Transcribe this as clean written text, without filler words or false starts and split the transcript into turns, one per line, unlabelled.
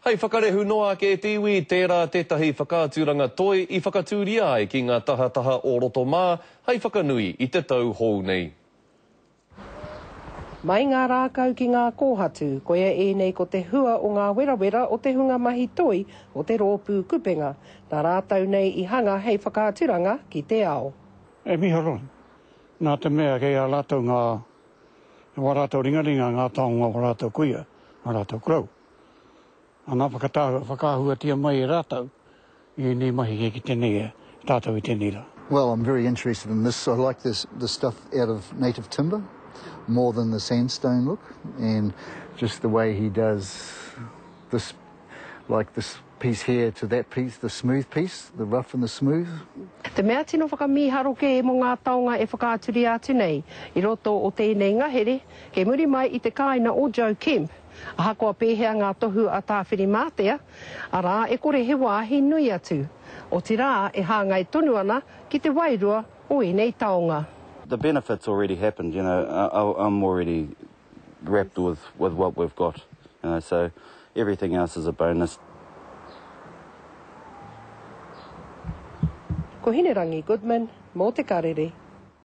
Hei whakarehu noa ke te iwi, tērā tētahi whakaaturanga toi I whakatūria ai ki ngā tahataha o roto mā, hei whakanui I te tau hou nei.
Mai ngā rākau ki ngā kōhatu, koia nei ko te hua o ngā werawera o te hunga mahi toi o te rōpū kupenga. Nā rātau nei I hanga hei whakaaturanga ki te ao.
E miha roi, nā te mea kei a rātou ngā warātou ringaringa, ngā taonga warātou kuia, warātou krau. Anā whakahua tia mai e rātou, I nei mahi ki tēnei e, tātou I tēnei rā.
Well, I'm very interested in this. I like the stuff out of native timber more than the sandstone look, and just the way he does this, like this piece here to that piece, the smooth piece, the rough and the smooth.
Te mea tino whakamiharo ke mo ngā taonga e whakaaturi atu nei, I roto o tēnei ngahere, ke muri mai I te kāina o Joe Kemp. Ahakoa pēhea ngā tohu a tāwhiri mātea, arā e kore he wāhi nui atu. O te rā e hāngai tonu ana ki te wairua o enei taonga.
The benefits already happened, you know, I'm already wrapped with what we've got, you know, so everything else is a bonus.
Ko Hinerangi Goodman, mō te karere.